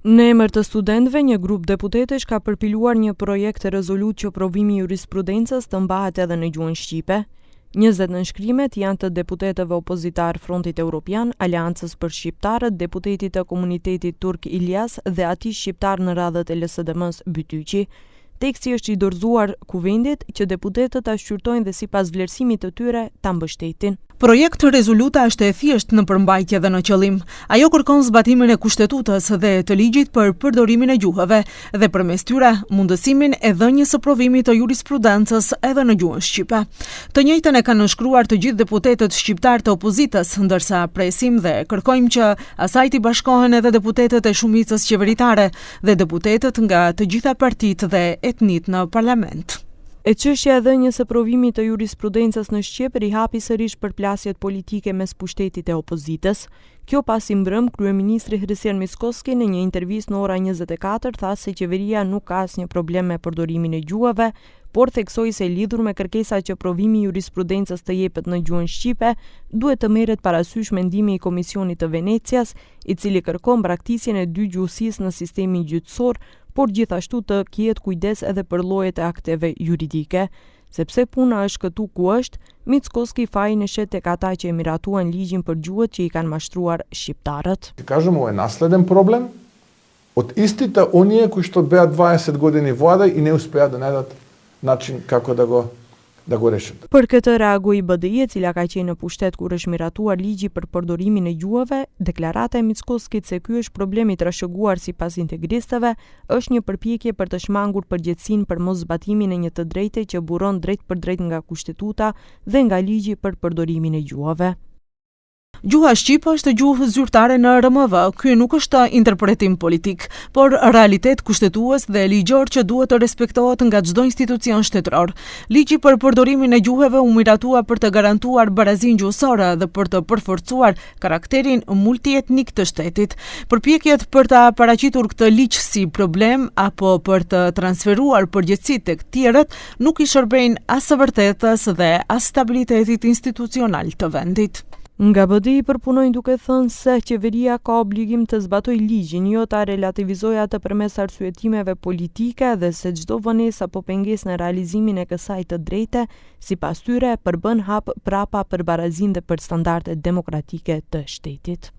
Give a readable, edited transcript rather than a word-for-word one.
Në emër të studentëve, një grup deputetesh ka përpiluar një projekt rezolutë që provimi i jurisprudencës të mbahet edhe në gjuhën shqipe. 20 nënshkrimet janë të deputetëve opozitar Frontit Evropian, Aleancës për Shqiptarët, deputetit të komunitetit turk Ilyas dhe atij shqiptar në radhët e LSDM-s Bytyqi. Teksti është i dorëzuar kuvendit që deputetët ta shqyrtojnë dhe sipas vlerësimit të tyre ta mbështetin. Projekt rezoluta është e thjeshtë në përmbajtje dhe në qëllim. Ajo kërkon zbatimin e kushtetutës dhe të ligjit për përdorimin e gjuhëve dhe përmes tyre mundësimin e dhënies së provimit të jurisprudencës edhe në gjuhën shqipe. Të njëjtën e kanë nënshkruar të gjithë deputetët shqiptar të opozitës, ndërsa presim dhe kërkojmë që asaj t'i bashkohen edhe deputetët e shumicës qeveritare dhe deputetët nga të gjitha partitë dhe etnitë në parlament. E çështja e dhënies së provimit të jurisprudencës në shqip rihapi sërish përplasjet politike mes pushtetit e opozitës. Kjo pasi mbrëm kryeministri Hristijan Mickoski në një intervistë në ora 24 tha se qeveria nuk ka asnjë problem me përdorimin e gjuhëve, por theksoi se lidhur me kërkesa që provimi i jurisprudencës të jepet në gjuhën shqipe, duhet të merret parasysh mendimi i Komisionit të Venecias, i cili kërkon braktisjen e dy gjuhësisë në sistemin gjyqësor, por gjithashtu të kihet kujdes edhe për llojet e akteve juridike. Sepse puna është këtu ku është, Mickoski fai në shet tek ata që e miratuan ligjin për gjuhët që i kanë mashtruar shqiptarët. Kažem, ovo je nasleden problem od istите unije koji što beja 20 godini vlada i ne uspeja da nađat način kako da go rešet. Për këtë reagoi BDI, e cila ka qenë në pushtet kur është miratuar ligji për përdorimin e gjuhëve, deklarata e Mickoskit se ky është problemi i trashëguar sipas integristëve, është një përpjekje për të shmangur përgjegjësinë për mos zbatimin e një të drejte që buron drejt për drejt nga kushtetuta dhe nga ligji për përdorimin e gjuhëve. Gjuha shqipe është gjuhë zyrtare në RMV. Ky nuk është interpretim politik, por realitet kushtetues dhe ligjor që duhet të respektohet nga çdo institucion shtetëror. Ligji për përdorimin e gjuhëve u miratua për të garantuar barazinë gjuhësore dhe për të përforcuar karakterin multietnik të shtetit. Përpjekjet për ta paraqitur këtë ligj si problem apo për të transferuar përgjegjësitë tek tjerët nuk i shërbejnë as së vërtetës dhe as stabilitetit institucional të vendit. Nga BDI përpunojnë duke thënë se qeveria ka obligim të zbatojë ligjin, jo ta relativizojë atë përmes arsyetimeve politike dhe se çdo vonesë apo pengesë në realizimin e kësaj të drejte, sipas tyre, përbën hap prapa për barazinë dhe për standardet demokratike të shtetit.